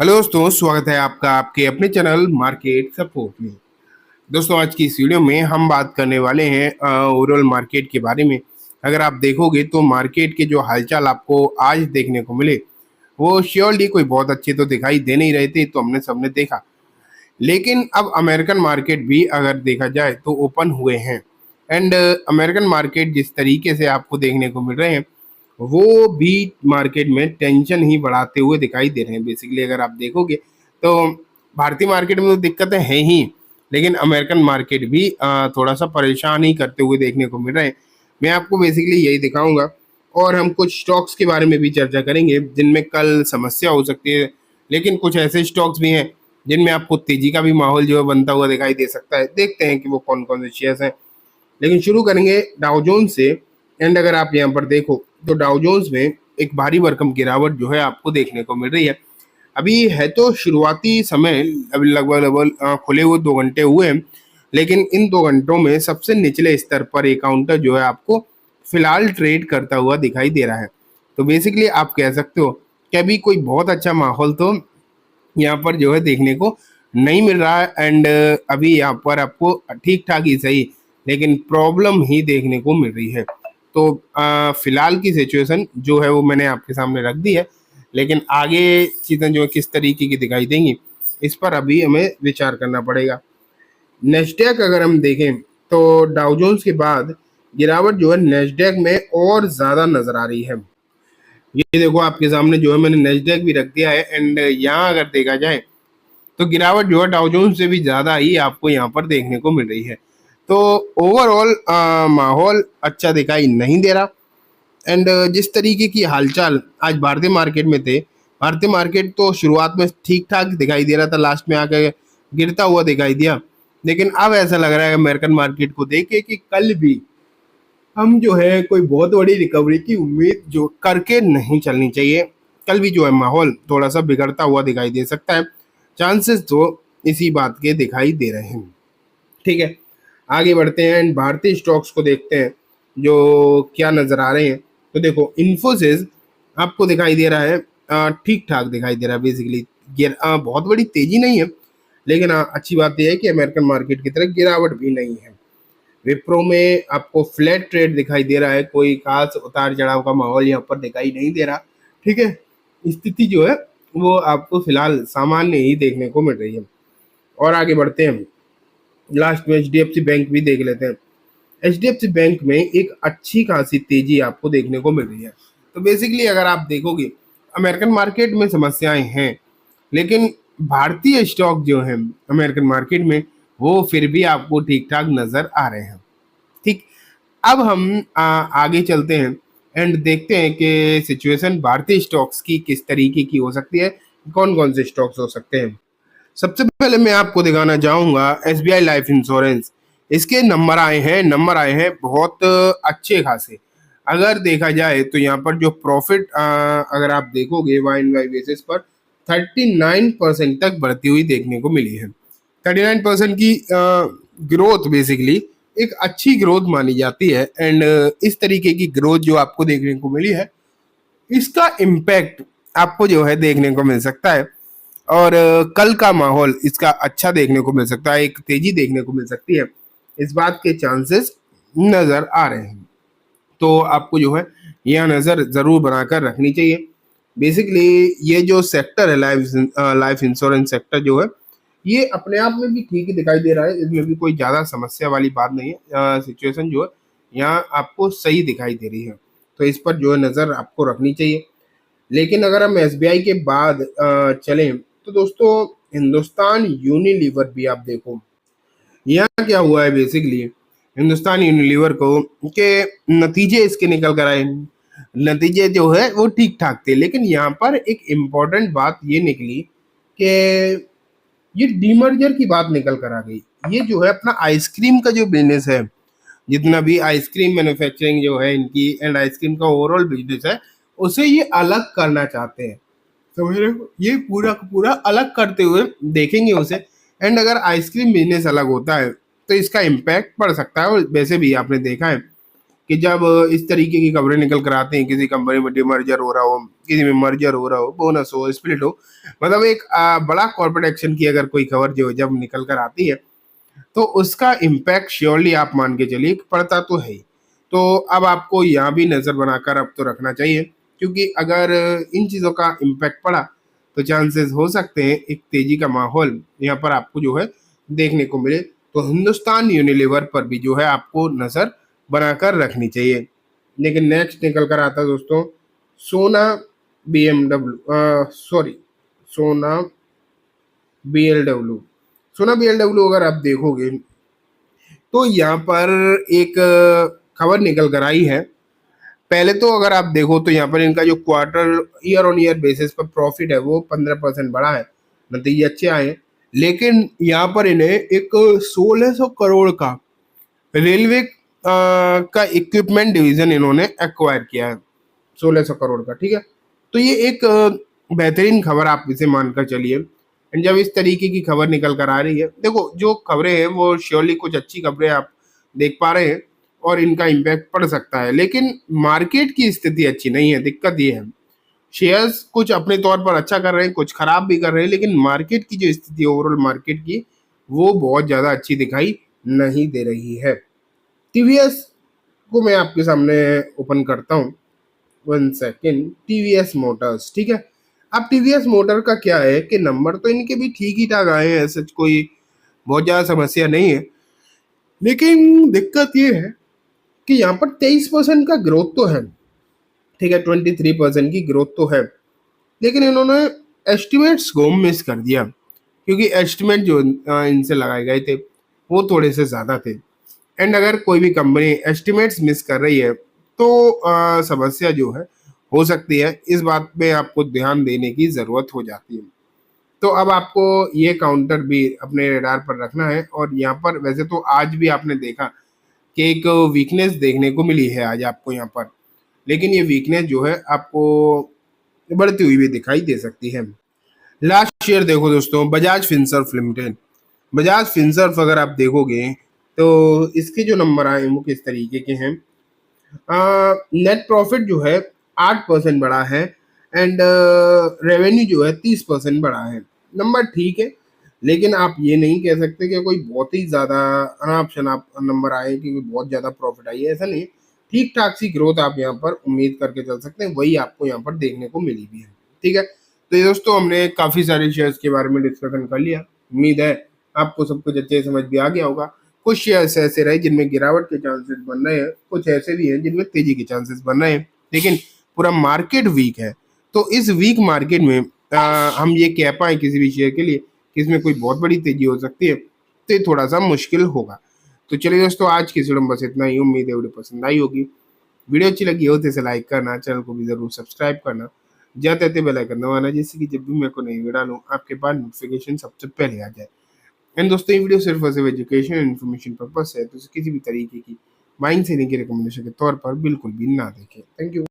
Hello दोस्तों, स्वागत है आपका आपके अपने चैनल मार्केट सपोर्ट में। दोस्तों, आज की इस वीडियो में हम बात करने वाले हैं ओवरऑल मार्केट के बारे में। अगर आप देखोगे तो मार्केट के जो हालचाल आपको आज देखने को मिले वो श्योरली कोई बहुत अच्छे तो दिखाई दे नहीं रहे थे, तो हमने सबने देखा। लेकिन अब अमेरिकन मार्केट भी अगर देखा जाए तो ओपन हुए हैं। एंड अमेरिकन मार्केट जिस तरीके से आपको देखने को मिल रहे हैं वो भी मार्केट में टेंशन ही बढ़ाते हुए दिखाई दे रहे हैं। बेसिकली अगर आप देखोगे तो भारतीय मार्केट में तो दिक्कतें हैं ही, लेकिन अमेरिकन मार्केट भी थोड़ा सा परेशान ही करते हुए देखने को मिल रहे हैं। मैं आपको बेसिकली यही दिखाऊंगा और हम कुछ स्टॉक्स के बारे में भी चर्चा करेंगे जिनमें कल समस्या हो सकती है, लेकिन कुछ ऐसे स्टॉक्स भी हैं जिनमें आपको तेजी का भी माहौल जो है बनता हुआ दिखाई दे सकता है। देखते हैं कि वो कौन कौन से शेयर्स हैं। लेकिन शुरू करेंगे डाउ जोन्स से। एंड अगर आप यहाँ पर देखो तो डाउ जोन्स में एक भारी भरकम गिरावट जो है आपको देखने को मिल रही है। अभी है तो शुरुआती समय, अभी लगभग खुले हुए 2 घंटे हुए हैं, लेकिन इन 2 घंटों में सबसे निचले स्तर पर एक काउंटर जो है आपको फिलहाल ट्रेड करता हुआ दिखाई दे रहा है। तो बेसिकली आप कह सकते हो कि अभी कोई बहुत अच्छा माहौल तो यहाँ पर जो है देखने को नहीं मिल रहा है। एंड अभी यहाँ पर आपको ठीक ठाक ही सही, लेकिन प्रॉब्लम ही देखने को मिल रही है। तो फिलहाल की सिचुएशन जो है वो मैंने आपके सामने रख दी है, लेकिन आगे चीज़ें जो है किस तरीके की दिखाई देंगी इस पर अभी हमें विचार करना पड़ेगा। नेस्डैक अगर हम देखें तो डाउ जोन्स के बाद गिरावट जो है नेस्डैक में और ज़्यादा नज़र आ रही है। ये देखो आपके सामने जो है मैंने नेस्डैक भी रख दिया है। एंड यहाँ अगर देखा जाए तो गिरावट जो है डाउ जोन्स से भी ज़्यादा ही आपको यहाँ पर देखने को मिल रही है। तो ओवरऑल माहौल अच्छा दिखाई नहीं दे रहा। एंड जिस तरीके की हालचाल आज भारतीय मार्केट में थे, भारतीय मार्केट तो शुरुआत में ठीक ठाक दिखाई दे रहा था, लास्ट में आकर गिरता हुआ दिखाई दिया। लेकिन अब ऐसा लग रहा है अमेरिकन मार्केट को देख के कि कल भी हम जो है कोई बहुत बड़ी रिकवरी की उम्मीद जो करके नहीं चलनी चाहिए। कल भी जो है माहौल थोड़ा सा बिगड़ता हुआ दिखाई दे सकता है। चांसेस तो इसी बात के दिखाई दे रहे हैं। ठीक है, आगे बढ़ते हैं एंड भारतीय स्टॉक्स को देखते हैं जो क्या नज़र आ रहे हैं। तो देखो इन्फोसिस आपको दिखाई दे रहा है ठीक ठाक दिखाई दे रहा है। बेसिकली बहुत बड़ी तेजी नहीं है, लेकिन अच्छी बात यह है कि अमेरिकन मार्केट की तरह गिरावट भी नहीं है। विप्रो में आपको फ्लैट ट्रेड दिखाई दे रहा है, कोई खास उतार चढ़ाव का माहौल यहाँ पर दिखाई नहीं दे रहा। ठीक है, स्थिति जो है वो आपको फिलहाल सामान्य ही देखने को मिल रही है। और आगे बढ़ते हैं, लास्ट में एचडीएफसी बैंक भी देख लेते हैं। एचडीएफसी बैंक में एक अच्छी खासी तेजी आपको देखने को मिल रही है। तो बेसिकली अगर आप देखोगे अमेरिकन मार्केट में समस्याएं हैं, लेकिन भारतीय स्टॉक जो है अमेरिकन मार्केट में वो फिर भी आपको ठीक ठाक नजर आ रहे हैं। ठीक, अब हम आगे चलते हैं एंड देखते हैं कि सिचुएशन भारतीय स्टॉक्स की किस तरीके की हो सकती है, कौन कौन से स्टॉक्स हो सकते हैं। सबसे पहले मैं आपको दिखाना चाहूंगा एसबीआई लाइफ इंश्योरेंस। इसके नंबर आए हैं बहुत अच्छे खासे। अगर देखा जाए तो यहाँ पर जो प्रॉफिट अगर आप देखोगे वाई एंड वाई बेसिस पर 39% तक बढ़ती हुई देखने को मिली है। 39% की ग्रोथ बेसिकली एक अच्छी ग्रोथ मानी जाती है। एंड इस तरीके की ग्रोथ जो आपको देखने को मिली है, इसका इम्पैक्ट आपको जो है देखने को मिल सकता है। और कल का माहौल इसका अच्छा देखने को मिल सकता है, एक तेजी देखने को मिल सकती है, इस बात के चांसेस नज़र आ रहे हैं। तो आपको जो है यह नज़र ज़रूर बनाकर रखनी चाहिए। बेसिकली ये जो सेक्टर है लाइफ इंश्योरेंस सेक्टर जो है ये अपने आप में भी ठीक ही दिखाई दे रहा है, इसमें भी कोई ज़्यादा समस्या वाली बात नहीं है। सिचुएशन जो है यहाँ आपको सही दिखाई दे रही है, तो इस पर जो है नज़र आपको रखनी चाहिए। लेकिन अगर हम एसबीआई के बाद चलें तो दोस्तों हिंदुस्तान यूनिलीवर भी आप देखो, यहाँ क्या हुआ है बेसिकली हिंदुस्तान यूनिलीवर को के नतीजे इसके निकल कर आए। नतीजे जो है वो ठीक ठाक थे, लेकिन यहाँ पर एक इम्पोर्टेंट बात ये निकली कि ये डीमर्जर की बात निकल कर आ गई। ये जो है अपना आइसक्रीम का जो बिजनेस है, जितना भी आइसक्रीम मैन्युफैक्चरिंग जो है इनकी एंड आइसक्रीम का ओवरऑल बिजनेस है, उसे ये अलग करना चाहते हैं। समझ रहे हो, ये पूरा का पूरा अलग करते हुए देखेंगे उसे। एंड अगर आइसक्रीम बिजनेस अलग होता है तो इसका इम्पैक्ट पड़ सकता है। और वैसे भी आपने देखा है कि जब इस तरीके की खबरें निकल कर आती हैं, किसी कंपनी में डिमर्जर हो रहा हो, किसी में मर्जर हो रहा हो, बोनस हो, स्प्लिट हो, मतलब एक बड़ा कॉर्पोरेट एक्शन की अगर कोई खबर जो जब निकल कर आती है तो उसका इम्पैक्ट श्योरली आप मान के चलिए कि पड़ता तो है ही। तो अब आपको यहाँ भी नज़र बनाकर अब तो रखना चाहिए, क्योंकि अगर इन चीज़ों का इम्पैक्ट पड़ा तो चांसेस हो सकते हैं एक तेजी का माहौल यहाँ पर आपको जो है देखने को मिले। तो हिंदुस्तान यूनिलीवर पर भी जो है आपको नज़र बनाकर रखनी चाहिए। लेकिन नेक्स्ट निकल कर आता है दोस्तों सोना BMW, सॉरी, सोना BLW। सोना BLW अगर आप देखोगे तो यहाँ पर एक खबर निकल कर आई है। पहले तो अगर आप देखो तो यहाँ पर इनका जो quarter year on year basis पर प्रॉफिट है वो 15% बढ़ा है, नतीजे अच्छे आए हैं। लेकिन यहाँ पर इन्हें एक 1600 करोड़ का रेलवे का इक्विपमेंट डिवीजन इन्होंने एक्वायर किया है, 1600 करोड़ का, ठीक है। तो ये एक बेहतरीन खबर आप इसे मानकर चलिए। एंड जब इस तरीके की खबर निकल कर आ रही है, देखो जो खबरें हैं वो श्योरली कुछ अच्छी खबरें आप देख पा रहे हैं और इनका इम्पैक्ट पड़ सकता है, लेकिन मार्केट की स्थिति अच्छी नहीं है। दिक्कत ये है शेयर्स कुछ अपने तौर पर अच्छा कर रहे हैं, कुछ खराब भी कर रहे हैं, लेकिन मार्केट की जो स्थिति ओवरऑल मार्केट की वो बहुत ज़्यादा अच्छी दिखाई नहीं दे रही है। टीवीएस को मैं आपके सामने ओपन करता हूँ, 1 सेकेंड। टीवीएस मोटर्स, ठीक है। अब टीवीएस मोटर का क्या है कि नंबर तो इनके भी ठीक ही ठाक आए हैं, ऐसा कोई बहुत ज़्यादा समस्या नहीं है। लेकिन दिक्कत ये है कि यहाँ पर 23% का ग्रोथ तो है, ठीक है, 23% की ग्रोथ तो है, लेकिन इन्होंने एस्टिमेट्स को मिस कर दिया, क्योंकि एस्टिमेट जो इनसे लगाए गए थे वो थोड़े से ज़्यादा थे। एंड अगर कोई भी कंपनी एस्टिमेट्स मिस कर रही है तो समस्या जो है हो सकती है, इस बात पे आपको ध्यान देने की ज़रूरत हो जाती है। तो अब आपको ये काउंटर भी अपने रडार पर रखना है। और यहाँ पर वैसे तो आज भी आपने देखा कि एक वीकनेस देखने को मिली है आज आपको यहाँ पर, लेकिन ये वीकनेस जो है आपको बढ़ती हुई भी दिखाई दे सकती है। लास्ट शेयर देखो दोस्तों, Bajaj Finserv limited. Bajaj Finserv अगर आप देखोगे तो इसके जो नंबर आए वो किस तरीके के हैं। नेट प्रॉफिट जो है 8% बढ़ा है एंड रेवेन्यू जो है 30% बढ़ा है। नंबर ठीक है, लेकिन आप ये नहीं कह सकते कि कोई बहुत ही ज़्यादा अनाप शनाप नंबर आए कि बहुत ज़्यादा प्रॉफिट आई है, ऐसा नहीं। ठीक ठाक सी ग्रोथ आप यहाँ पर उम्मीद करके चल सकते हैं, वही आपको यहाँ पर देखने को मिली भी है, ठीक है। तो ये दोस्तों हमने काफ़ी सारे शेयर्स के बारे में डिस्कशन कर लिया। उम्मीद है आपको सब कुछ अच्छे समझ भी आ गया होगा। कुछ शेयर्स ऐसे रहे जिनमें गिरावट के चांसेस बन रहे हैं, कुछ ऐसे भी हैं जिनमें तेजी के चांसेस बन रहे हैं, लेकिन पूरा मार्केट वीक है। तो इस वीक मार्केट में हम ये कह पाए किसी भी शेयर के लिए कि इसमें कोई बहुत बड़ी तेजी हो सकती है, तो ये थोड़ा सा मुश्किल होगा। तो चलिए दोस्तों, आज की वीडियो में बस इतना ही। उम्मीद है वीडियो पसंद आई होगी। वीडियो अच्छी लगी हो तो इसे लाइक करना, चैनल को भी जरूर सब्सक्राइब करना, जाते जाते बेल आइकन दबाना, जिससे कि जब भी मैं कोई नई वीडियो डालूं आपके पास नोटिफिकेशन सबसे पहले आ जाए। एंड दोस्तों, ये वीडियो सिर्फ और सिर्फ एजुकेशन एंड इन्फॉर्मेशन पर्पस है, तो किसी भी तरीके की बाइंग सेलिंग की रिकमेंडेशन के तौर पर बिल्कुल भी ना देखें। Thank you.